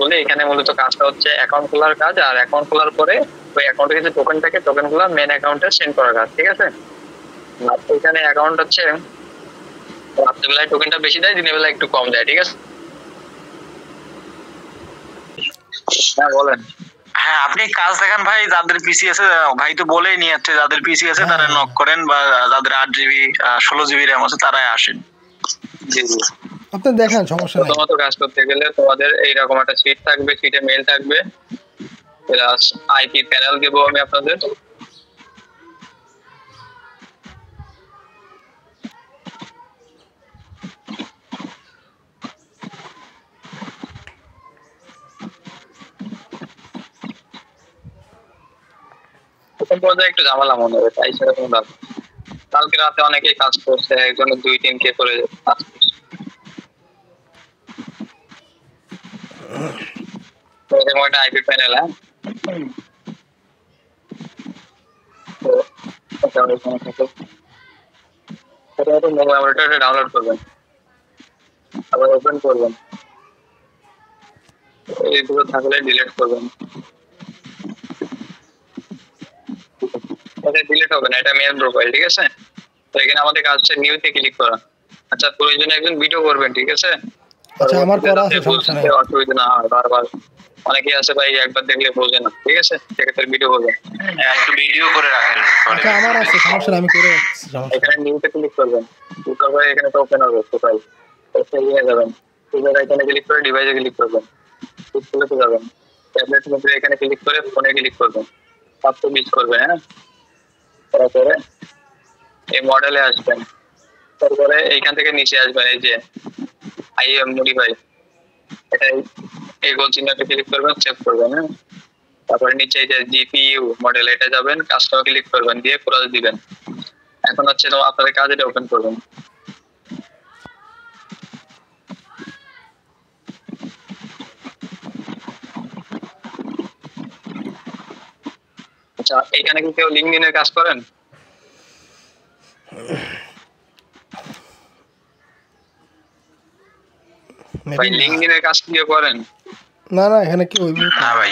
বলি, এখানে মূলত কাজটা হচ্ছে অ্যাকাউন্ট খোলার কাজ, আর অ্যাকাউন্ট খোলার পরে ওই অ্যাকাউন্টে যে টোকেন থাকে টোকেনগুলো মেন অ্যাকাউন্টে সেন্ড করার কাজ, ঠিক আছে। আর এখানে অ্যাকাউন্ট হচ্ছে রাত্রেবেলায় টোকেনটা বেশি দেয়, দিনের বেলা একটু কম দেয়, ঠিক আছে। হ্যাঁ বলেন। হ্যাঁ আপনি কাজ দেখান ভাই, যাদের পিসি আছে ভাই তো বলেই নিয়ে যাচ্ছে, যাদের পিসি আছে তারা নক করেন, বা যাদের 8 জিবি 16 জিবি র্যাম আছে তারাই আসেন। জি জি আপনি দেখান, সমস্যা নেই। প্রথমত কাজ করতে গেলে তোমাদের এইরকম একটা সিট থাকবে, সিটে মেল থাকবে, প্লাস আইপি প্যানেল দেবো আমি আপনাদের। প্রথম পর্যায়ে একটু ঝামেলা মনে হবে, তাই সেরকম ব্যাপার। কালকে রাতে অনেকেই কাজ করছে, একজনের 2-3 কে করে কাজ করছে। এরকম একটা আইপি প্যানেল, হ্যাঁ মোবাইলটা ডাউনলোড করবেন, আবার ওপেন করবেন, এইগুলো থাকলে ডিলিট করবেন। এটা ডিলিট হবে না, এটা মেন প্রোফাইল, ঠিক আছে। তো এখানে আমাদের কাজ হচ্ছে নিউতে ক্লিক করা। আচ্ছা প্রয়োজনে একজন ভিডিও করবেন, ঠিক আছে। আচ্ছা আমার করা আছে, সমস্যা নেই। অসুবিধা না হয়, বারবার অনেকেই আছে ভাই একবার দেখলে বোঝে না, ঠিক আছে, সেক্ষেত্রে ভিডিও করবেন, একটু ভিডিও করে রাখেন। আচ্ছা আমার আছে, সমস্যা নেই, আমি করে রাখছি, সমস্যা এখানে নিউতে ক্লিক করবেন, ক্লিক করে এখানে তো ওপেন হবে প্রোফাইল, এসে নিয়ে যাবেন, এবার এখানে ক্লিক করে ডিভাইসে ক্লিক করবেন, ডিসপ্লেতে যাবেন, ট্যাবলেট মধ্যে এখানে ক্লিক করে ফোনে ক্লিক করবেন, 720 করবেন, হ্যাঁ। তারপরে এই মডেলে আসবেন, তারপরে এইখান থেকে নিচে আসবেন, এই যে আইএম মডিফাই, এটা এই গোল চিহ্নটা ক্লিক করবেন, সেভ করবেন, হ্যাঁ। তারপরে নিচে এই যে জিপিইউ মডেল, এটা যাবেন, কাস্টমার ক্লিক করবেন, দিয়ে ক্রস দিবেন। এখন হচ্ছে তো আপনাদের কাজ, এটা ওপেন করবেন। আচ্ছা এখানে কি কেউ লিঙ্কডইনের কাজ করেন? ভাই লিঙ্কডইনের কাজ কি কেউ করেন? না না, এখানে কি হইবে না ভাই।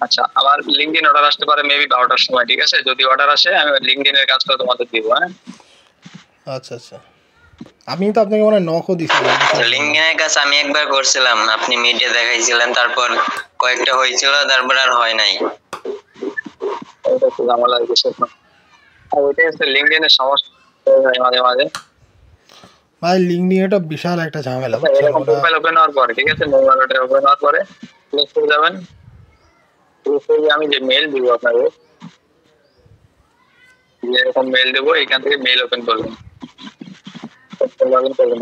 আচ্ছা আমার লিঙ্কডইন অর্ডার আসতে পারে মেবি 12টার সময়, ঠিক আছে। যদি অর্ডার আসে আমি লিঙ্কডইনের কাজটা তোমাদের দিব, হ্যাঁ। আচ্ছা আচ্ছা, আমি তো আপনাকে মনে হয় নকও দিছিলাম। লিঙ্কডইনের কাজ আমি একবার করছিলাম, আপনি মিটে দেখাইছিলেন, তারপর কয়েকটা হয়েছিল, তারপর আর হয় নাই। এটা তো ঝামেলা হয়ে গেছে। আর ওইটাই হচ্ছে লিঙ্কডইনের সমস্যা হয় মাঝে মাঝে। ভাই লিঙ্কডইন এটা বিশাল একটা ঝামেলা। এরকম প্রোফাইল ওপেন হওয়ার পরে, ঠিক আছে, মোবাইলটা ওপেন হওয়ার পরে ক্লিক করে যাবেন, আমি যে মেল দিব আপনাকে, এরকম মেল দেবো, এখান থেকে মেল ওপেন করবেন, লগইন করবেন।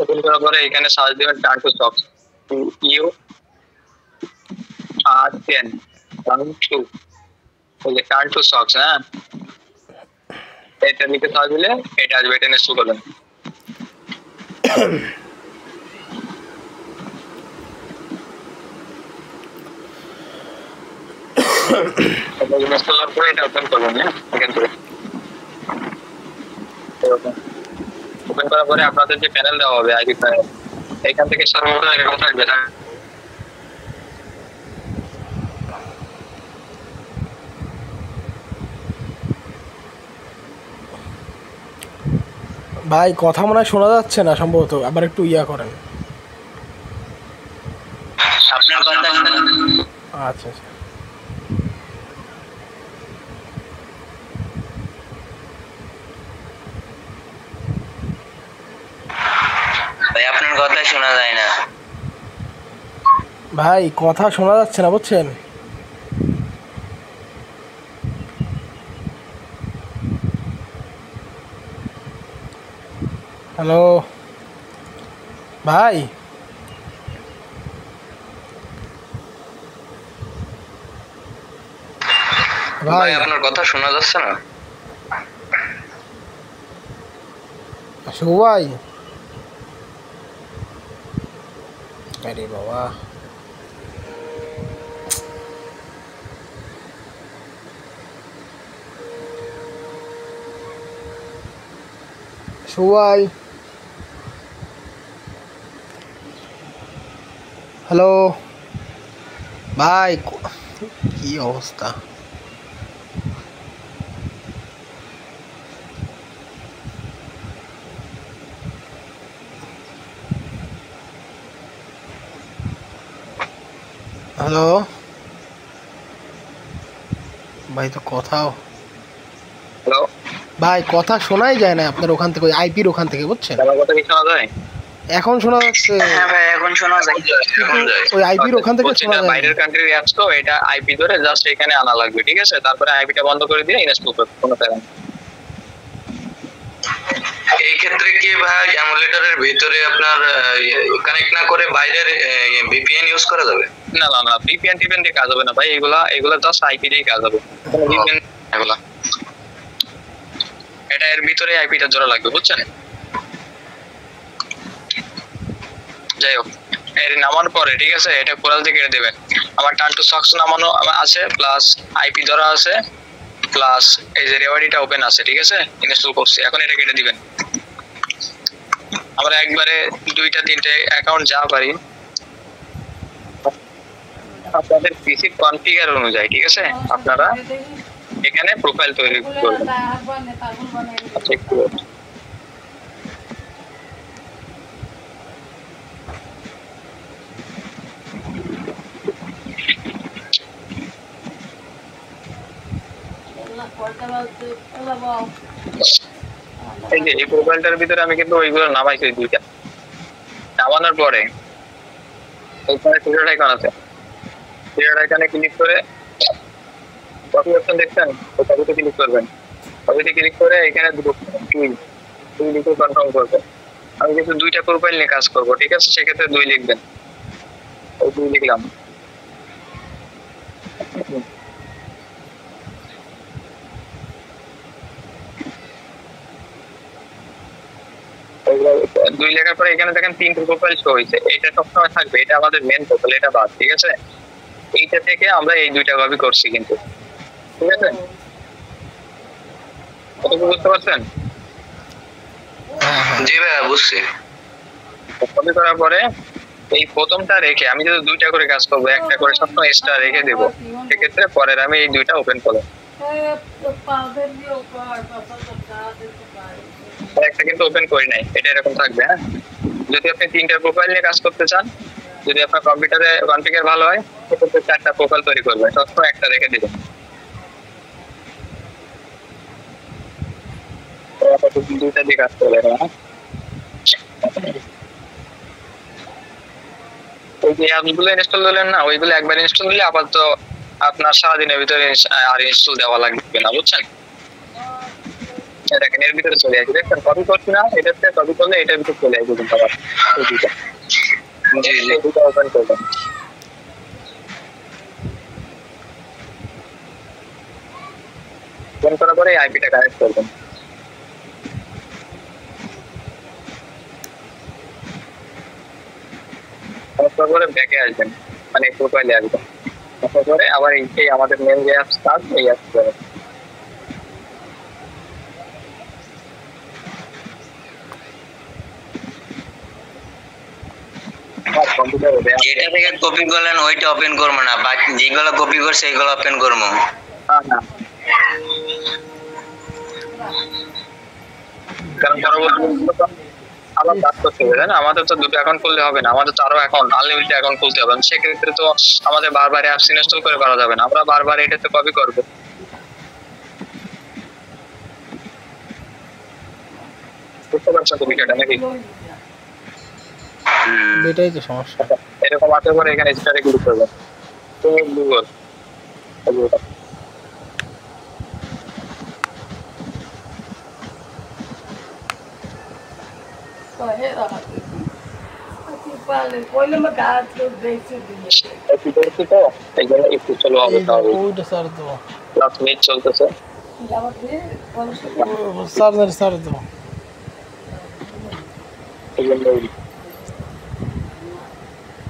ওপেন করার পরে এখানে সার্চ দিবেন turn to socks, you are 10 turn to, ওই যে টার্ন টু সক্স, হ্যাঁ, এটা লিখে সার্চ দিলে এটা আসবে, এটা নিয়ে শুরু করবেন। ইনস্টল করে এটা ওপেন করবেন, হ্যাঁ, এখান থেকে ওপেন করার পরে আপনাদের যে প্যানেল দেওয়া হবে আইডি প্যানেল, এখান থেকে সর্বপ্রথম এরকম থাকবে, ভাই কথা মনে হয় শোনা যাচ্ছে না সম্ভবত, আবার একটু ইয়া করেন। আপনার কথা আচ্ছা আচ্ছা ভাই আপনার কথা শোনা যায় না। ভাই কথা শোনা যাচ্ছে না বুঝছেন। হ্যালো ভাই ভাই আপনার কথা শোনা যাচ্ছে না। সবাই আরে বাবা সবাই হ্যালো ভাই কি অবস্থা হ্যালো ভাই তো কথাও হ্যালো, ভাই কথা শোনাই যায় না আপনার ওখান থেকে ওই আইপির ওখান থেকে বুঝছেন। আমার কথা কি শোনা যায়? এখন শোনা যাচ্ছে হ্যাঁ ভাই এখন শোনা যায়। ওই আইপির ওখান থেকে বলছি শোনা এটা যায় বাইরের কান্ট্রির অ্যাপস, তো এটা আইপি ধরে জাস্ট এখানে আনা লাগবে, ঠিক আছে? তারপরে আইপিটা বন্ধ করে দিয়ে ইনস্টল করতে কোনো প্যারা নেই। এই ক্ষেত্রে কি ভাই এমুলেটরের ভিতরে আপনার কানেক্ট না করে বাইরের ভিপিএন ইউজ করা যাবে? না না না, ভিপিএন টিপিএন দিয়ে কাজ হবে না ভাই, এগুলা জাস্ট আইপি দিয়েই কাজ হবে। কোনো ভিপিএন এগুলা, এটা এর ভিতরে আইপিটা জোড়া লাগবে বুঝছেন। যাই হোক, এর নামানোর পরে ঠিক আছে, এটা কোরাল থেকে কেটে দেবেন। আমার টার্ন টু সক্স নামানো আছে, প্লাস আইপি ধরা আছে, প্লাস এই যে রেওয়ার্ডিটা ওপেন আছে, ঠিক আছে, ইনস্টল করছি। এখন এটা কেটে দিবেন। আমরা একবারে 2-3 অ্যাকাউন্ট যা পারি আপনাদের পিসি কনফিগার অনুযায়ী, ঠিক আছে, আপনারা এখানে প্রোফাইল তৈরি করবেন। আচ্ছা, একটু এই যে এই প্রোফাইলটার ভিতরে আমি কিন্তু ওইগুলো নামাইছি, 2টা নামানোর পরে এইখানে থ্রি আইকন আছে, থ্রি আইকনে ক্লিক করে কপি অপশন দেখছেন, তো কপিতে ক্লিক করবেন। কপিতে ক্লিক করে এখানে দুই লিখে কনফার্ম করবেন। আমি কিন্তু 2টা প্রোফাইল নিয়ে কাজ করবো, ঠিক আছে, সেক্ষেত্রে 2 লিখবেন। ওই 2 লিখলাম। দুই লেখার পরে এখানে দেখেন 3টে প্রোফাইল শো হয়েছে, এটা সবসময় থাকবে, এটা আমাদের মেন প্রোফাইল, এটা বাদ, ঠিক আছে। এইটা থেকে আমরা এই 2টা কপি করছি কিন্তু, ঠিক আছে, কতটুকু বুঝতে পারছেন? জি ভাই বুঝছি। কপি করার পরে এই প্রথমটা রেখে আমি যদি 2টা করে কাজ করবো, একটা করে সবসময় এক্সট্রা রেখে দেবো, সেক্ষেত্রে পরের আমি এই 2টা ওপেন করবো। একটা কিন্তু ওপেন করি নাই, এটা এরকম থাকবে। হ্যাঁ, যদি আপনি 3টা প্রোফাইল নিয়ে কাজ করতে চান, যদি আপনার কম্পিউটারে কনফিগার ভালো হয়, সেক্ষেত্রে 4টা প্রোফাইল তৈরি করবেন, সবসময় একটা রেখে দিবেন। দুইটা দিয়ে কাজ করবেন। হ্যাঁ, ওই যে অ্যাপসগুলো ইনস্টল করলেন না, ওইগুলো একবার ইনস্টল দিলে আপাতত আপনার সারাদিনের ভিতরে আর ইনস্টল দেওয়া লাগবে না, বুঝছেন। দেখেন এর ভিতরে চলে আসবে, দেখছেন কপি করছি না, এটাতে কপি করলে এটার ভিতরে চলে আসবে কিন্তু আবার এই দুইটা। জি জি, দুটো ওপেন করবেন। ওপেন করার পরে আইপিটা কানেক্ট করবেন। তারপরে ব্যাকে আসবেন, মানে প্রোফাইলে আসবেন। তারপরে আবার এই আমাদের মেন যে অ্যাপস কাজ, এই অ্যাপস করবেন। যেটা থেকে কপি করলেন ওইটা ওপেন করবো না, বাকি যেগুলো কপি করছে এগুলো ওপেন করবো। কারণ আবার কাজ করতে হবে, তাই না? আমাদের তো দুটো অ্যাকাউন্ট খুললে হবে না, আমাদের তো আরো অ্যাকাউন্ট আনলিমিটেড অ্যাকাউন্ট খুলতে হবে। সেক্ষেত্রে তো আমাদের বারবার অ্যাপস ইনস্টল করে করা যাবে না, আমরা বারবার এটাতে কপি করবো। বুঝতে পারছেন তো বিষয়টা নাকি? এটাই তো সমস্যা। এরকম আসার পরে এখানে স্টারে ক্লিক করবেন, তুমি গুগল একটু চলো হবে তাহলে। ওইটা স্যার তো ক্লাস মিট চলতেছে। স্যার তো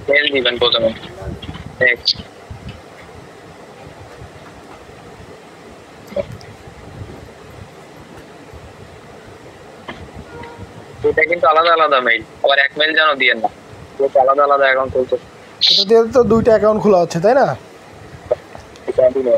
মেল দিবেন প্রথমে, নেক্সট। এটা কিন্তু আলাদা আলাদা মেইল, আবার এক মেইল যেন দিয়েন না, এটা আলাদা আলাদা অ্যাকাউন্ট চলছে। এটা দিয়ে তো দুইটা অ্যাকাউন্ট খোলা হচ্ছে তাই না? এটা দিলে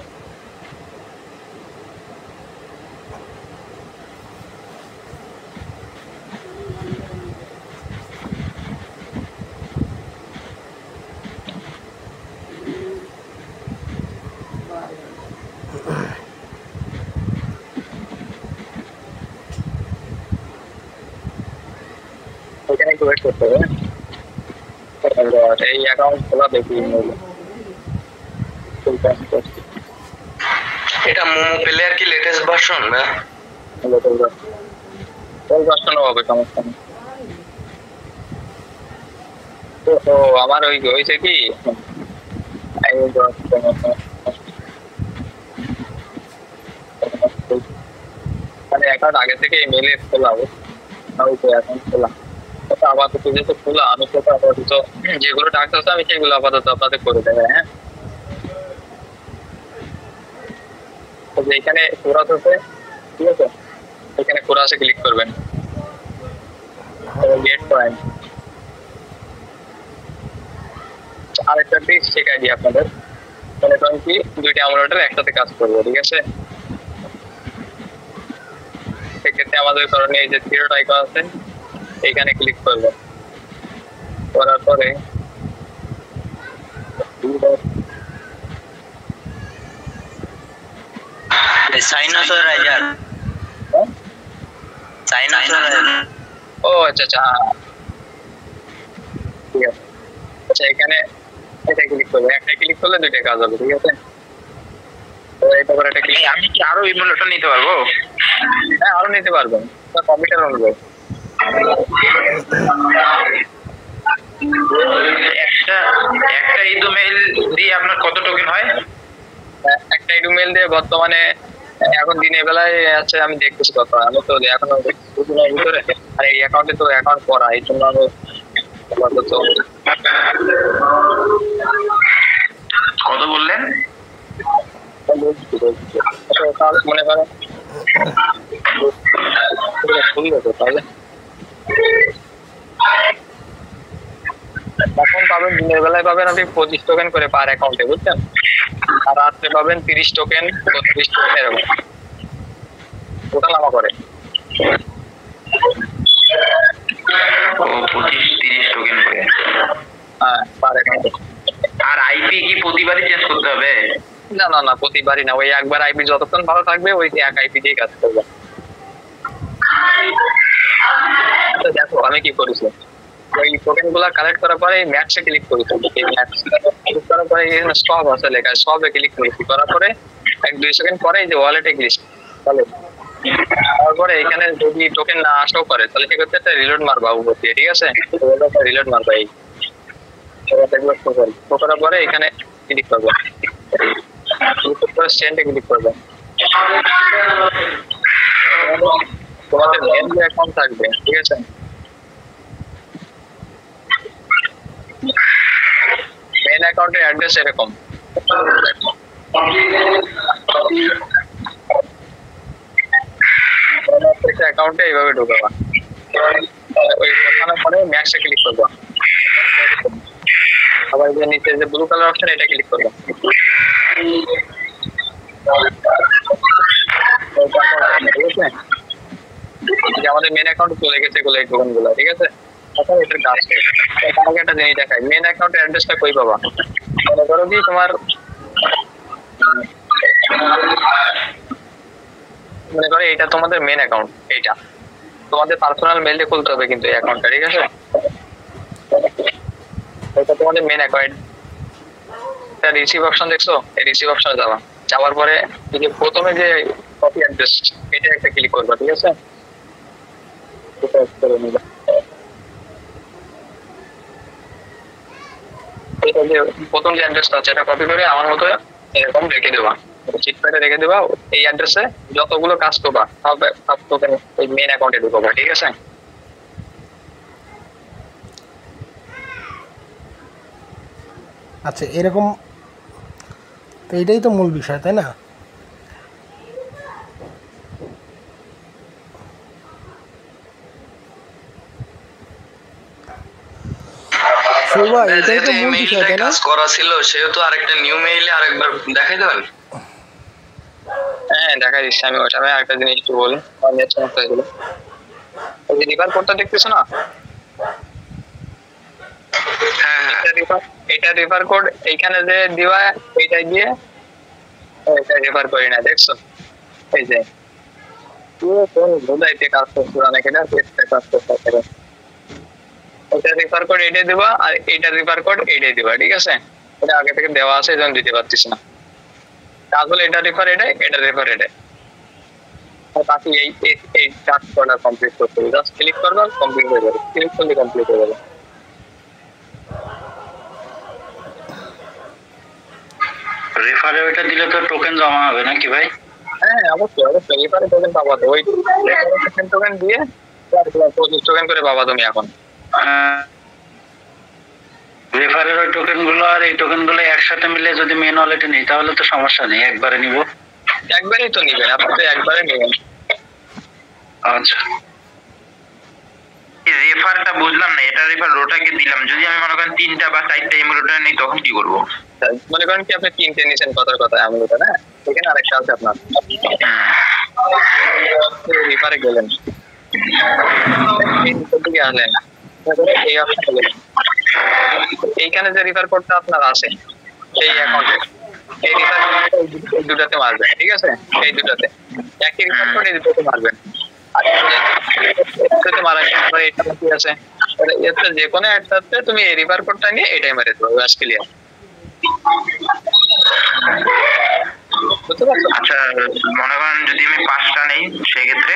এখানে একটু ওয়েট করতে হবে। এই অ্যাকাউন্ট খোলা দেখি এটা মোমো প্লেয়ার কি লেটেস্ট ভার্সন না? ওই ভার্সনও হবে, সমস্যা নেই। তো আমার ওই হয়েছে কি, মানে অ্যাকাউন্ট আগে থেকে মেলে খোলা অ্যাকাউন্ট খোলা আপাতত, যেহেতু খোলা আমি তো আপাতত যেগুলো ডাকতে হচ্ছে আমি সেগুলো আপাতত আপনাদের করে দেবো। হ্যাঁ, এখানে কোরাস আছে, ঠিক আছে, এখানে কোরাসে ক্লিক করবেন, গেট পয়েন্ট। আরেকটা ট্রিক শেখাই দিই আপনাদের, মনে করেন কি দুইটা এমুলেটর একসাথে কাজ করবো, ঠিক আছে? সেক্ষেত্রে আমাদের করণীয় এই যে থ্রি ডট আইকন আছে, এখানে ক্লিক করবেন, করার পরে ও আচ্ছা আচ্ছা, ঠিক আছে। আচ্ছা, এখানে এটা ক্লিক করবে, একটা ক্লিক করলে দুইটা কাজ হবে, ঠিক আছে? তো এটা করে একটা ক্লিক। আমি কি আরো ইমুলেটর নিতে পারবো? হ্যাঁ, আরো নিতে পারবেন, কম্পিউটার অনুযায়ী। একটা ইমেল দিয়ে আপনার কত টোকেন হয়? একটা ইমেল দিয়ে বর্তমানে এখন দিনের বেলায় আছে, আমি দেখতেছি কত, আমি তো এখনো দুদিনের ভিতরে, আর এই অ্যাকাউন্টে তো অ্যাকাউন্ট করা, এই জন্য আমি কত বললেন? মনে করেন খুবই হতো তাহলে। এখন পাবেন দিনের বেলায় পাবেন আপনি 25 টোকেন করে পার অ্যাকাউন্টে, বুঝছেন? আর রাত্রে পাবেন 30 টোকেন, 32 টোকেন, এরকম টোটাল আমা করে। 25-30 টোকেন করে, হ্যাঁ, পার অ্যাকাউন্টে। আর আইপি কি প্রতিবারই চেঞ্জ করতে হবে? না না না, প্রতিবারই না, ওই একবার আইপি যতক্ষণ ভালো থাকবে ওই এক আইপি দিয়ে কাজ করবে। দেখো আমি কি করেছি, ওই টোকেন গুলা কালেক্ট করার পরে ম্যাক্সে ক্লিক করেছি, ক্লিক করার পরে সব আছে লেখা, সবে ক্লিক করেছি, করার পরে 1-2 সেকেন্ড পরে যে ওয়ালেটে ক্লিক তাহলে, তারপরে এখানে যদি টোকেন না আসাও করে তাহলে সেক্ষেত্রে একটা রিলোড মারবা উপর দিয়ে, ঠিক আছে? রিলোড মারবা, এই করার পরে এখানে ক্লিক করবো, সেন্ডে ক্লিক করবে। তোমাদের মেন যে অ্যাকাউন্ট থাকবে, ঠিক আছে, মেন অ্যাকাউন্টের অ্যাড্রেস এরকম, অ্যাকাউন্টে এইভাবে ঢুকাবা, ওই ঢোকানোর পরে ম্যাক্সে ক্লিক করবা, আবার যে নিচে যে ব্লু কালার অপশন এটা ক্লিক করবা, আমাদের মেন অ্যাকাউন্টে চলে গেছে এগুলো এই টোকেনগুলো, ঠিক আছে? এখন এটার কাজ কি? তার আগে একটা জিনিস দেখাই, মেন অ্যাকাউন্টের অ্যাড্রেসটা কই পাবা? মনে করো কি তোমার মনে করো এটা তোমাদের মেন অ্যাকাউন্ট, এইটা তোমাদের পার্সোনাল মেইলে খুলতে হবে কিন্তু এই অ্যাকাউন্টটা, ঠিক আছে? এটা তোমাদের মেন অ্যাকাউন্ট। এটা রিসিভ অপশন দেখছো, এই রিসিভ অপশনে যাওয়ার পরে এই যে প্রথমে যে কপি অ্যাড্রেস এটা একটা ক্লিক করবা, ঠিক আছে? এটা করে নিবা। এটা যে প্রথম যে অ্যাড্রেসটা আছে এটা কপি করে আমার মতো এরকম রেখে দেবা, চিটপ্যাডে রেখে দেবা। এই অ্যাড্রেসে যতগুলো কাজ করবা সব টোকেন ওই মেন অ্যাকাউন্টে ঢুকাবা, ঠিক আছে? আচ্ছা এরকম, তো এটাই তো মূল বিষয় তাই না? শোভা এটাই তো মূল বিষয় তাই না? কাজ করা ছিল সেহেতু আরেকটা নিউ মেইলে আরেকবার দেখাই দেবেন। হ্যাঁ দেখা দিচ্ছি আমি। ওটা আমি আরেকটা জিনিস একটু বলি, আমার নেট সমস্যা হয়েছিল। ওই যে রিভার কোডটা দেখতেছো না, হ্যাঁ হ্যাঁ এটা রিভার কোড এইখানে যে দিবা, এইটাই দিয়ে এটা রিভার করি না, দেখছো? এই যে পুরো কোন বোঝাইতে কাজ করছো অনেক, এটা কাজ করতে পারে। এটা রিফার কোড এইটাই দিবা আর এইটা রিফার কোড এইটাই দিবা, ঠিক আছে? এটা আগে থেকে দেওয়া আছে এজন্য দিতে পারছিস না। তাহলে এটা রিফার এটাই, এটা রিফার এটাই। আর বাকি এই কাজ করা কমপ্লিট করতে হবে, জাস্ট ক্লিক করবা কমপ্লিট হয়ে যাবে, ক্লিক করলে কমপ্লিট হয়ে যাবে। রেফারে ওইটা দিলে তো টোকেন জমা হবে নাকি ভাই? হ্যাঁ অবশ্যই অবশ্যই, রিফারে টোকেন পাবা তো, ওই টোকেন দিয়ে 25 টোকেন করে পাবা তুমি এখন। রেফারের ওই টোকেন গুলো আর এই টোকেন গুলো একসাথে মিলে যদি মেন ওয়ালেটে নিই তাহলে তো সমস্যা নেই, একবারে নিব। একবারই তো নিবেন আপনি, তো একবারে নেবেন। আচ্ছা রেফারটা বুঝলাম না, এটা রেফার রোটাকে দিলাম, যদি আমি মনে করেন 3টা বা 4টা ইমোটা নেই তখন কি করব? মনে করেন কি আপনি 3টে নিছেন কথার কথা, আমি ওটা না, এখানে আরেকটা আছে আপনার, রিফারে গেলেন, দিকে আসলেন, এই অপশনে গেলেন, এইখানে যে রিফার কোডটা আপনার আছে এই অ্যাকাউন্টে, এই রিফার এই দুটাতে মারবেন, ঠিক আছে? এই দুটাতে একই রিফার কোড এই দুটাতে মারবেন। আর এটাতে মারা পরে এটা কি আছে, এটা যে কোনো একটাতে তুমি এই রিফার কোডটা নিয়ে এটাই মেরে দেবো, ব্যাস ক্লিয়ার। আচ্ছা মনে করেন যদি আমি 5টা নেই সেক্ষেত্রে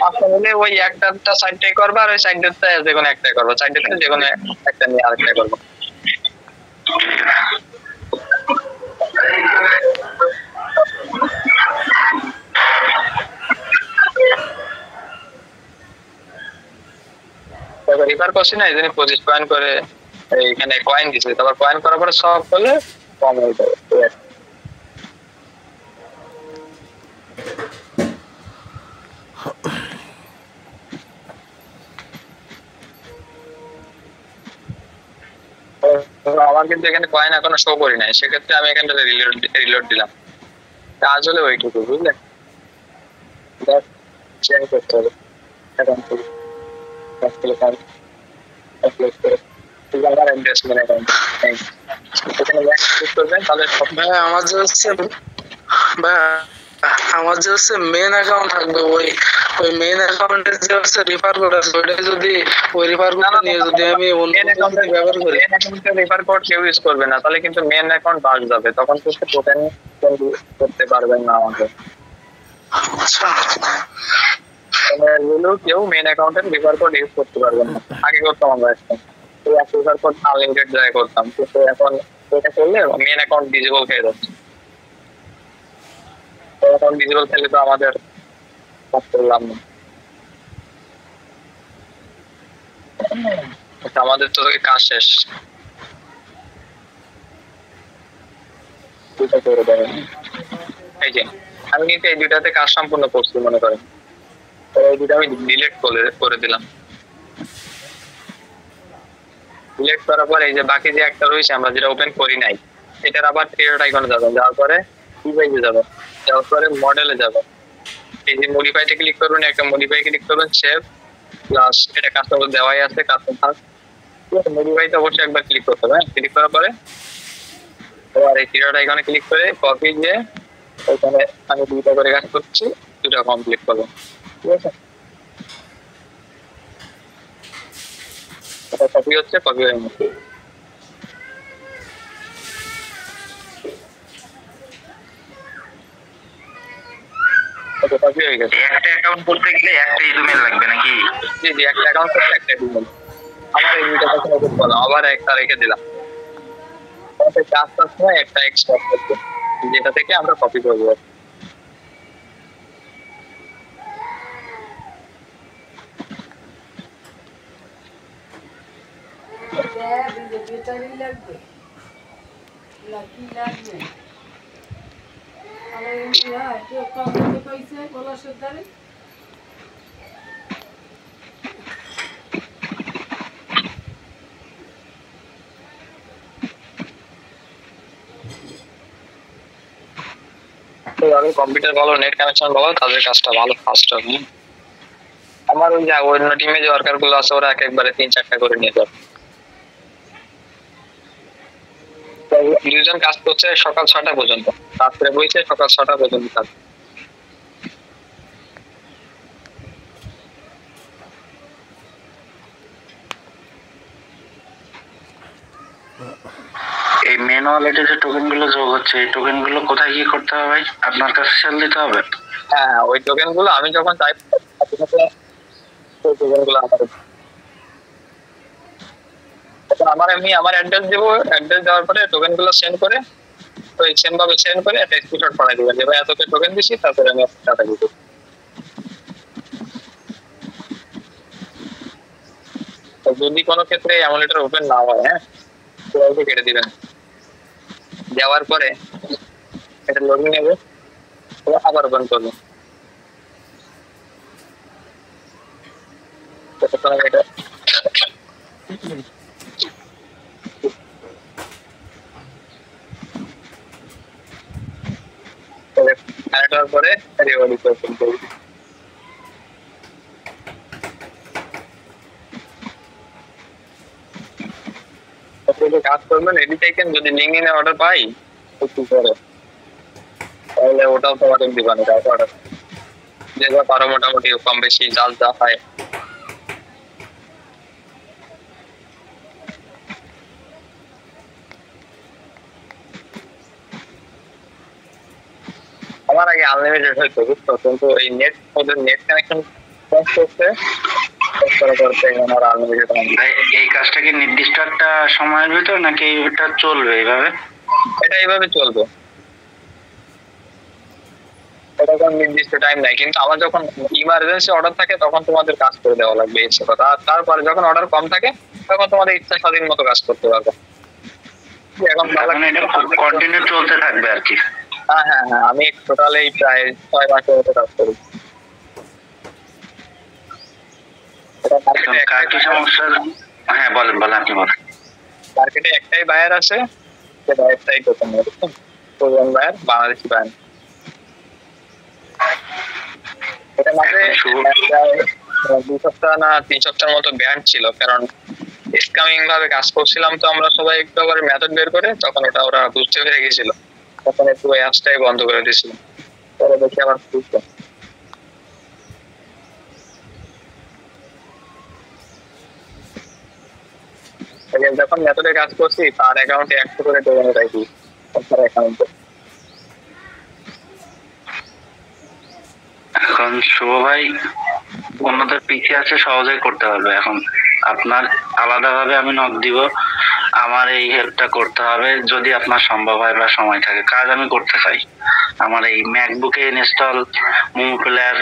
আসলে ওই একটা সাইডটাই করবা আর ওই সাইডটা যে কোনো একটাই করবা, সাইডটাতে যে কোনো একটা নিয়ে আরেকটা করবা। তারপর রিফার করছি না, এই জন্য 25 পয়েন্ট করে এইখানে কয়েন দিছে, তারপর কয়েন করার পরে সব করলে কম হয়ে যাবে। আমার কিন্তু এখানে কয়েন এখনো শো করি নাই, সেক্ষেত্রে আমি এখানটা রিলোড দিলাম। কাজ হলে ওইটুকু, বুঝলে? চেঞ্জ করতে হবে এখন থেকে। আমার যে হচ্ছে আমার যে হচ্ছে মেন অ্যাকাউন্ট থাকবে, ওই মেন অ্যাকাউন্টের যে হচ্ছে রিফার কোড আছে ওইটা যদি ওই রিফার কোডটা নিয়ে যদি আমি অন্য অ্যাকাউন্টে ব্যবহার করি, মেন অ্যাকাউন্টে রিফার কোড কেউ ইউজ করবে না, তাহলে কিন্তু মেন অ্যাকাউন্ট বাদ যাবে, তখন তো টোকেন করতে পারবেন না আমাদের। আচ্ছা কেউ মেন অ্যাকাউন্টের রিফার কোড ইউজ করতে পারবেন না। আগে করতাম আমরা রিফার কোড আনলিমিটেড জায়গায় করতাম, কিন্তু এখন এটা করলে মেন অ্যাকাউন্ট ডিজেবল হয়ে যাচ্ছে। অ্যাকাউন্ট ডিজেবল খেলে তো আমাদের কাজ করলাম না। আমাদের তো কাজ শেষ, এই যে আমি কিন্তু এই দুটাতে কাজ সম্পূর্ণ করছি মনে করেন, এই দুটো আমি ডিলিট করে দিলাম। ডিলিট করার পর এই যে বাকি যে একটা রয়েছে আমরা যেটা ওপেন করি নাই, এটার আবার থ্রি ডট আইকনে যাবেন, যাওয়ার পরে ডিভাইসে যাবেন, যাওয়ার পরে মডেলে যাবেন, এই যে মডিফাইতে ক্লিক করবেন, একটা মডিফাই ক্লিক করবেন, সেভ প্লাস এটা কাস্টমার দেওয়াই আছে কাস্টমার, ঠিক আছে। মডিফাইতে অবশ্যই একবার ক্লিক করতে হবে, ক্লিক করার পরে এবার এই থ্রিডট আইকনে ক্লিক করে কপি দিয়ে ওখানে আমি 2টা করে কাজ করছি, 2টা কমপ্লিট করবো, ঠিক আছে। এটা কপি হচ্ছে, কপি হয়ে গেছে, কপি হয়ে গেছে। একটা অ্যাকাউন্ট করতে গেলে একটা ইমেল লাগবে নাকি? জি জি, একটা অ্যাকাউন্ট করতে একটা ইমেল। আমার এই দুইটা কথা বললাম, আবার একটা রেখে দিলাম, চারটার সময় একটা এক্সট্রা করতে, যেটা থেকে আমরা কপি করবো। ব্যাটারি লাগবে লাগি লাগবে আর কেউ কমতে পাইছে পলাশের দ্বারে কম্পিউটার ভালো, নেট কানেকশন ভালো, তাদের কাজটা ভালো ফাস্ট হবে। আমার ওই যে অন্য টিমে যে ওয়ার্কার গুলো আছে ওরা একবারে 3-4টা করে নিয়ে যাবে। দুজন কাজ করছে সকাল 6টা পর্যন্ত, রাত্রে বইছে সকাল 6টা পর্যন্ত কাজ। এই মেন ওয়ালেটে যে টোকেন গুলো যোগ হচ্ছে, এই টোকেন গুলো কোথায় কি করতে হবে ভাই? আপনার কাছে সেল দিতে হবে? হ্যাঁ, ওই টোকেন গুলো আমি যখন টাইপ ওই টোকেন গুলো আমার এমনি আমার অ্যাড্রেস দেবো, অ্যাড্রেস দেওয়ার পরে টোকেন গুলো সেন্ড করে ওই সেম ভাবে সেন্ড করে একটা স্ক্রিনশট পাঠিয়ে দিবেন যে ভাই এতকে টোকেন দিছি, তারপরে আমি টাকা দিব। যদি কোনো ক্ষেত্রে অ্যামুলেটর ওপেন না হয়, হ্যাঁ, তো কেটে দিবেন। দেওয়ার পরে এটা লগইন নেবে, আবার ওপেন করবেন। এটা কানেক্ট পরে রিওয়ার্ড ওপেন করবেন। কাজ করবেন রেডি থাকেন, যদি লিঙ্কইনে অর্ডার পাই একটু করে তাহলে ওটাও তোমাদের দিবানে অর্ডার, যেটা পারো মোটামুটি কম বেশি জাল যা হয়। আমার আগে আনলিমিটেড হয়তো বুঝতো, কিন্তু এই নেট ওদের নেট কানেকশন করতে এই কাজটা কি নির্দিষ্ট একটা সময়ের ভিতর নাকি এটা চলবে এইভাবে? এটা এইভাবে চলবে, এটা কোনো নির্দিষ্ট টাইম নাই, কিন্তু আমার যখন ইমার্জেন্সি অর্ডার থাকে তখন তোমাদের কাজ করে দেওয়া লাগবে এই কথা। আর তারপরে যখন অর্ডার কম থাকে তখন তোমাদের ইচ্ছা স্বাধীন মতো কাজ করতে পারবে। এখন কন্টিনিউ চলতে থাকবে আর কি। হ্যাঁ হ্যাঁ হ্যাঁ, আমি টোটালি প্রায় 6 মাসের মতো কাজ করি। হ্যাঁ বলেন বলেন, আপনি বলেন। মার্কেটে একটাই বায়ার আছে, সে বায়ারটাই টোকেন নেবে, কোরিয়ান বায়ার, বাংলাদেশি বায়ার। এটা মাঝে 2 সপ্তাহ না 3 সপ্তাহের মতো ব্যান্ড ছিল, কারণ স্ক্যামিং ভাবে কাজ করছিলাম তো আমরা সবাই একটু আবার মেথড বের করে, তখন ওটা ওরা বুঝতে পেরে গেছিল, তখন একটু অ্যাপসটাই বন্ধ করে দিয়েছিল। পরে দেখি আবার বুঝতে যখন মেথডে কাজ করছি তার অ্যাকাউন্টে 100 করে টোকেন রাখি তার অ্যাকাউন্টে। এখন শুভ ভাই অন্যদের পিসি আছে সহজেই করতে পারবে, এখন আপনার আলাদাভাবে আমি নক দিব, আমার এই হেল্পটা করতে হবে যদি আপনার সম্ভব হয় বা সময় থাকে। কাজ আমি করতে চাই, আমার এই ম্যাকবুকে ইনস্টল মোমো প্লেয়ার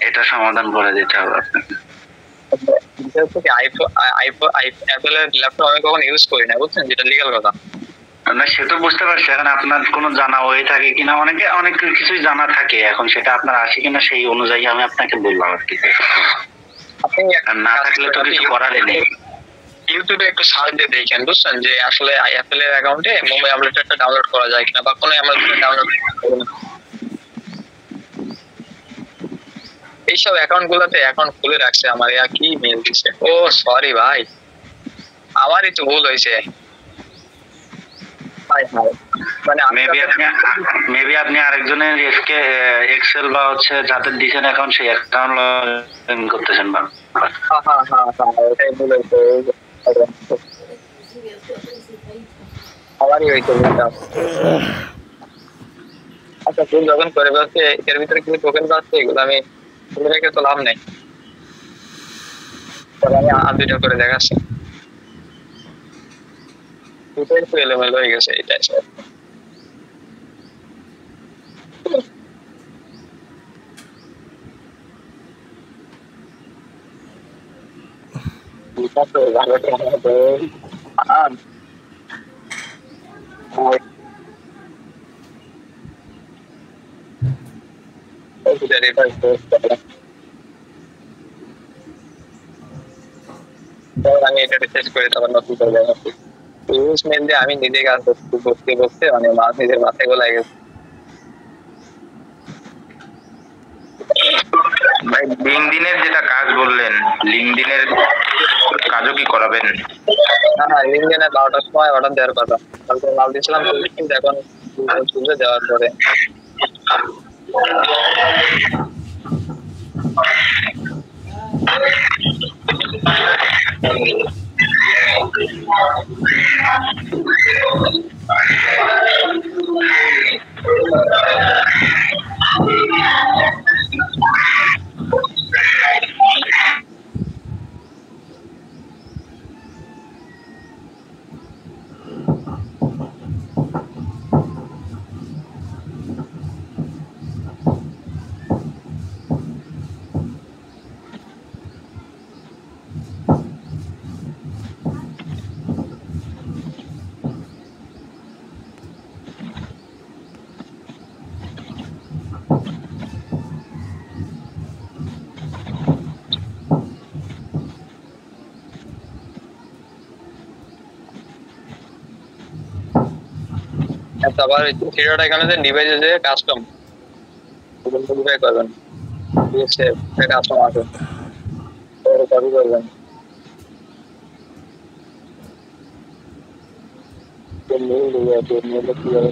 এটা সমাধান করে দিতে হবে আপনাকে। অ্যাপেলের ল্যাপটপ আমি কখনো ইউজ করি না, বুঝছেন, যেটা লিগ্যাল কথা না। সে তো বুঝতে পারছি, এখন আপনার কোনো জানা হয়ে থাকে কিনা, অনেক কিছুই জানা থাকে, এখন সেটা আপনার আসে কিনা সেই অনুযায়ী আমি আপনাকে বললাম আর কি। আপনি না থাকলে তো কিছু করার নেই। ইউটিউবে একটু সার্চ দিয়ে দেখেন, বুঝছেন, যে আসলে অ্যাপেলের অ্যাকাউন্টে মোমো অ্যামুলেটরটা ডাউনলোড করা যায় কিনা, বা কোনো অ্যামুলেটর ডাউনলোড এইসব অ্যাকাউন্ট গুলাতে অ্যাকাউন্ট খুলে রাখছে আমার, কি মেল দিছে। ও সরি ভাই, আমারই তো ভুল হয়েছে। মানে মেবি আপনি আরেকজনের এসকে এক্সেল বা হচ্ছে যাদের দিছেন অ্যাকাউন্ট সেই অ্যাকাউন্ট লগ করতেছেন বা ওটাই ভুল হয়েছে। আমারই হয়েছে ভুলটা। আচ্ছা ভুল যখন করে বলছে এর ভিতরে কিছু টোকেন পাচ্ছে, এগুলো আমি খুলে রেখে তো লাভ নেই, তবে আমি আপডেট করে দেখাচ্ছি। দুটোই একটু এলোমেলো হয়ে গেছে, এটাই স্যার। আমি এটা রিসার্চ করে তারপর নতুন করে দেখাচ্ছি। ইউজ মেল দিয়ে আমি নিজে কাজ করতে বসতে মানে নিজের মাথায় গোলাই গেছে। ভাই লিঙ্কডইনের যেটা কাজ বললেন, লিঙ্কডইনের কাজও কি করাবেন? হ্যাঁ লিঙ্কডইনে 12টার সময় অর্ডার দেওয়ার কথা, কালকে মাল দিয়েছিলাম কিন্তু এখন তুলে দেওয়ার পরে আবার থিওরিটা এখানে যে ডিভাইসে যে কাস্টম মডিফাই করবেন, দিয়েছে কাস্টম আছে ওটা কপি করবেন, মেল দিয়ে আছে মেল কি হবে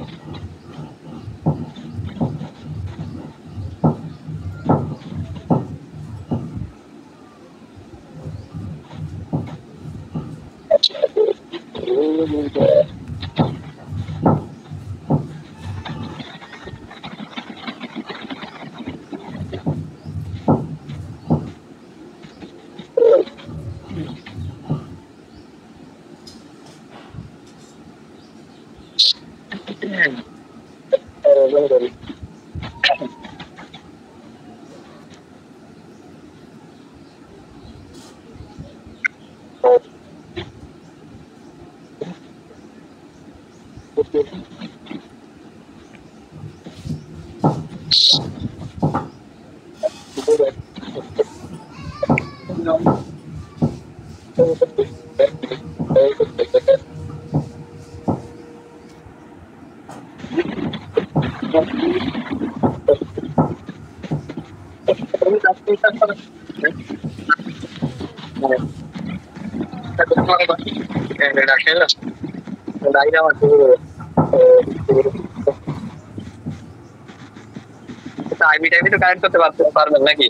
আইবি টাইবি তো কানেক্ট করতে পারবেন নাকি?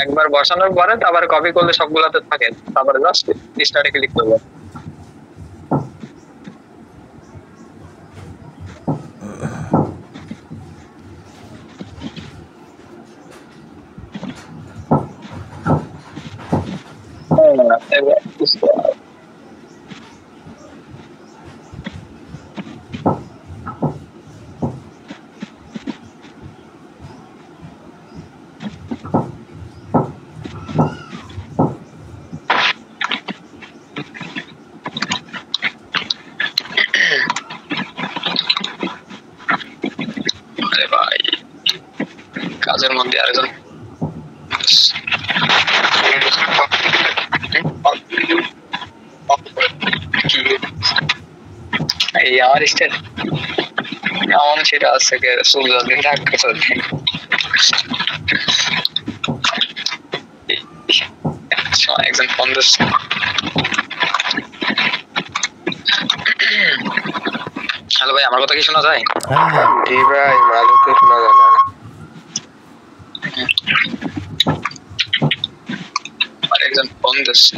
একবার বসানোর পরে আবার কপি করলে সবগুলাতে থাকে, তারপরে জাস্ট স্টার্টে ক্লিক করবেন। কাজের মধ্যে আরেকজন এই আমার স্টাইল আমার সেটা আছে কে সুযোগ দিন থাকতে চলছে একজন ফোন দিচ্ছে হ্যালো ভাই আমার কথা কি শোনা যায় হ্যাঁ হ্যাঁ জি ভাই মাঝে শোনা যায় না আর একজন ফোন দিচ্ছে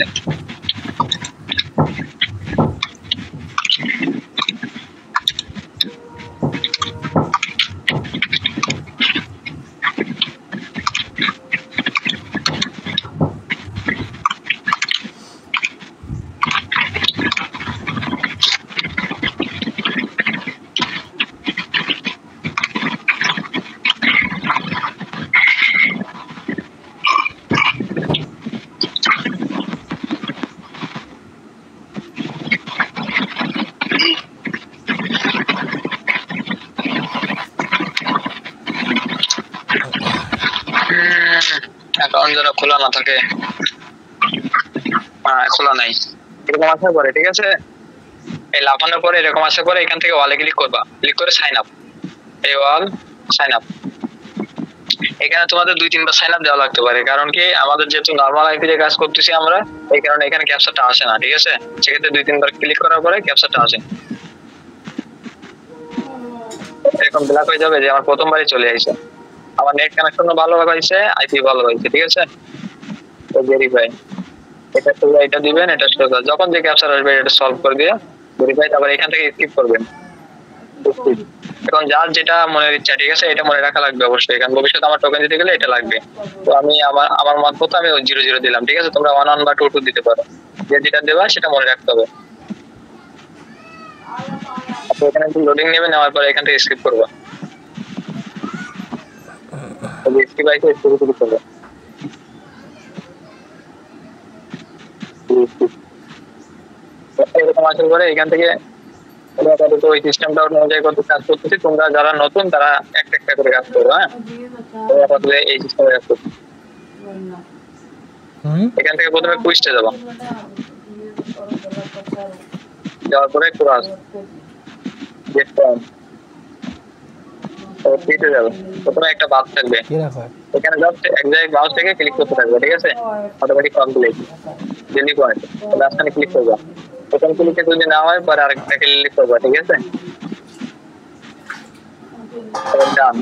অ্যাকাউন্ট যেন খোলা না থাকে খোলা নাই এরকম আসার পরে ঠিক আছে এই লাফানোর পরে এরকম আসার পরে এখান থেকে ওয়ালে ক্লিক করবা ক্লিক করে সাইন আপ এই ওয়াল সাইন আপ এখানে তোমাদের 2-3 বার সাইন আপ দেওয়া লাগতে পারে কারণ কি আমাদের যেহেতু নরমাল আইপি দিয়ে কাজ করতেছি আমরা এই কারণে এখানে ক্যাপচাটা আসে না ঠিক আছে সেক্ষেত্রে 2-3 বার ক্লিক করার পরে ক্যাপচাটা আসে এরকম ব্ল্যাক হয়ে যাবে যে আমার প্রথমবারই চলে আসছে আমার নেট কানেকশনও ভালো হয়েছে আইপি ভালো হয়েছে ঠিক আছে তো ভেরিফাই এটা তো এটা দিবেন এটা সোজা যখন যে ক্যাপচার আসবে এটা সলভ করে দিয়ে ভেরিফাই তারপর এখান থেকে স্কিপ করবেন এখন যার যেটা মনের ইচ্ছা ঠিক আছে এটা মনে রাখা লাগবে অবশ্যই কারণ ভবিষ্যতে আমার টোকেন দিতে গেলে এটা লাগবে তো আমি আমার মত মতো আমি 0-0 দিলাম ঠিক আছে তোমরা 1-1 বা 2-2 দিতে পারো যে যেটা দেবা সেটা মনে রাখতে হবে আপনি এখানে লোডিং নেবে নেওয়ার পরে এখান থেকে স্কিপ করবা স্কিপ আইছে স্কিপ করবে এরকম আসার পরে এখান থেকে ওই সিস্টেমটা অনুযায়ী কত কাজ করতেছি তোমরা যারা নতুন তারা একটা একটা করে কাজ করবো হ্যাঁ এই সিস্টেমে কাজ করছি এখান থেকে প্রথমে কুইজটা যাবো যাওয়ার পরে ক্রস গেট পয়েন্ট যাবে প্রথমে একটা বাস থাকবে এখানে জাস্ট এক জায়গায় মাউস থেকে ক্লিক করতে থাকবে ঠিক আছে অটোমেটিক কমপ্লিট ডেলি পয়েন্ট লাস্টে ক্লিক করবে প্রথম ক্লিকে যদি না হয় পরে আরেকটা ক্লিক করবে ঠিক আছে ডান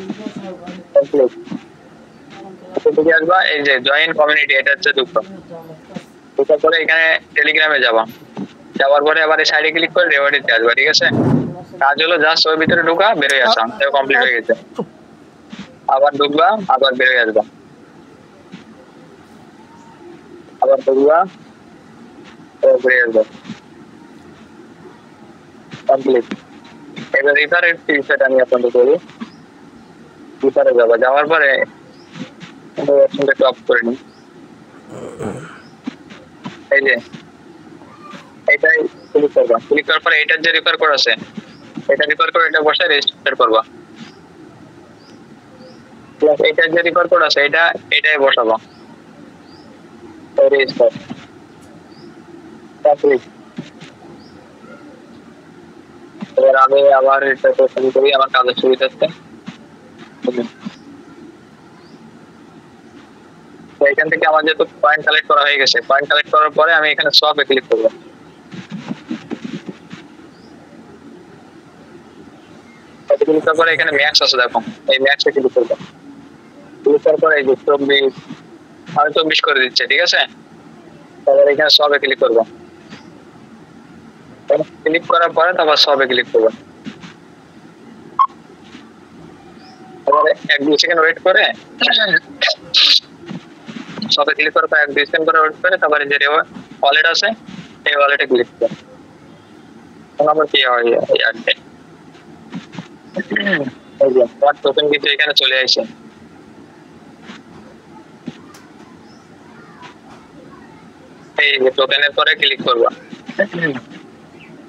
কমপ্লিট এদিকে আসবা এই যে জয়েন কমিউনিটি এটা হচ্ছে দুটো তারপরে এখানে টেলিগ্রামে যাবা যাওয়ার পরে আবার এই সাইডে ক্লিক করে রেওয়ার্ডে আসবা ঠিক আছে কাজ হলো জাস্ট ওর ভিতরে ঢোকা বের হয়ে আসা এটা কমপ্লিট হয়ে গেছে আবার ঢুকবা আবার বের হয়ে আসবা আবার ঢুকবা বের হয়ে আসবা কমপ্লিট এবার রিফারের ফিচারটা আমি আপনাদের করি রিফারে যাবা যাওয়ার পরে এটা টপ করে নিই এই যে এটাই ক্লিক করবা ক্লিক করার পরে এটার যে রিফার কোড আছে এটা রিফার করে এটা বসায় রেজিস্টার করবা প্লাস এটার যে রিফার কোড আছে এটাই বসাবো রেজিস্টার কমপ্লিট এবার আমি আবার এটা শুরু করি আমার কাজের সুবিধার্থে এখান থেকে আমার যেহেতু পয়েন্ট কালেক্ট করা হয়ে গেছে পয়েন্ট কালেক্ট করার পরে আমি এখানে সবে ক্লিক করবো ক্লিক করার পরে এখানে ম্যাক্স আছে দেখো এই ম্যাক্সে ক্লিক করবো ক্লিক করার পরে এই যে 24 আমি 24 করে দিচ্ছে ঠিক আছে তারপর এখানে সবে ক্লিক করবো ক্লিক করার পরে তারপর সবে ক্লিক করবো তারপরে 1-2 সেকেন্ড ওয়েট করে সবে ক্লিক করার পর 1-2 সেকেন্ড করে ওয়েট করে তারপরে যে ওয়ালেট আছে এই ওয়ালেটে ক্লিক করবো তখন আবার কি হয় এই আড্ডে এই যে আমার টোকেন কিন্তু এখানে চলে আসে এই যে টোকেনের পরে ক্লিক করবা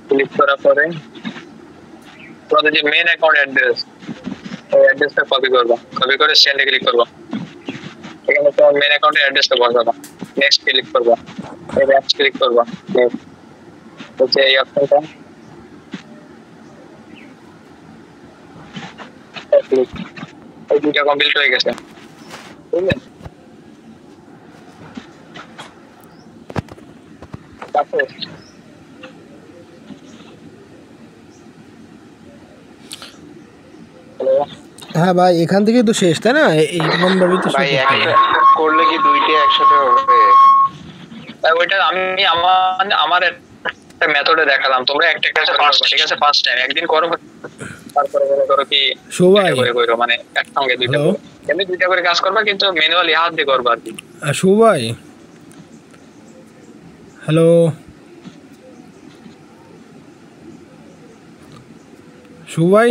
ক্লিক করার পরে তোমাদের যে মেইন অ্যাকাউন্ট অ্যাড্রেস এই অ্যাড্রেসটা কপি করবা কপি করে সেন্ডে ক্লিক করবা এখানে তোমার মেইন অ্যাকাউন্টের অ্যাড্রেসটা বসাবা নেক্সট ক্লিক করবা এই নেক্সট ক্লিক করবা হচ্ছে এই অপশনটা এই দুইটা কমপ্লিট হয়ে গেছে বুঝলেন তারপর হ্যালো হ্যাঁ ভাই এখান থেকেই তো শেষ তাই না এইরকম ভাবেই তো শেষ ভাই করতে হবে। করলে কি দুইটা একসাথে হবে? ওইটা আমি আমার একটা মেথডে দেখালাম তোমরা একটা কাজ করো ঠিক আছে ফার্স্ট টাইম একদিন করো তারপরে মনে করো কি সবাই করে করো মানে একসঙ্গে দুইটা হ্যালো এমনি দুইটা করে কাজ করবা কিন্তু ম্যানুয়ালি হাত দিয়ে করবা আর কি সবাই হ্যালো সবাই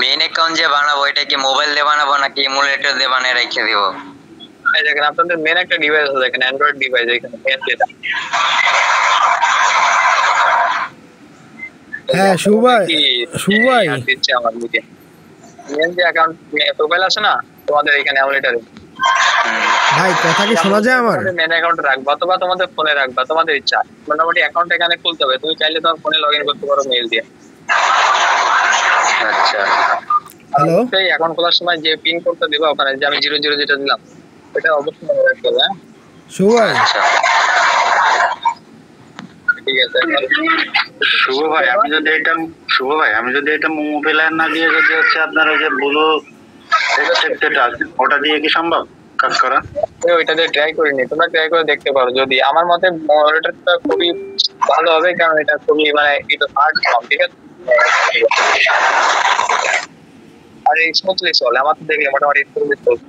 মেইন অ্যাকাউন্ট যে বানাবো এটা কি মোবাইল দিয়ে বানাবো নাকি ইমুলেটর দিয়ে বানিয়ে রেখে দিব? এই দেখেন আপনাদের মেন একটা ডিভাইস আছে দেখেন অ্যান্ড্রয়েড ডিভাইস এখানে মেন যেটা হ্যাঁ সবাই সবাই দিচ্ছে আমার দিকে মেন যে অ্যাকাউন্ট প্রোফাইল আছে না তোমাদের এখানে এমুলেটরে ভাই কথা কি শোনা যায় আমার? মেন অ্যাকাউন্ট রাখবা অথবা তোমাদের ফোনে রাখবা তোমাদের ইচ্ছা মোটামুটি অ্যাকাউন্ট এখানে খুলতে হবে তুমি চাইলে তোমার ফোনে লগইন করতে পারো মেইল দিয়ে আচ্ছা হ্যালো সেই অ্যাকাউন্ট খোলার সময় যে পিন কোডটা দিবা ওখানে যে আমি 00 যেটা দিলাম এটা অবশ্যই মনে রাখতে হবে সবাই আচ্ছা ঠিক আছে শুভ ভাই আমি যদি এটা মোমো প্লেয়ার না দিয়ে যদি হচ্ছে আপনার ওই যে ব্লু এক্সেপ্টেড আছে ওটা দিয়ে কি সম্ভব কাজ করা? ওইটা দিয়ে ট্রাই করিনি তোমরা ট্রাই করে দেখতে পারো যদি আমার মতে মনিটরটা খুবই ভালো হবে কারণ এটা খুবই মানে এটা হার্ড ফর্ম ঠিক আছে আর স্মুথলি চলে আমার তো দেখলে মোটামুটি স্মুথলি চলছে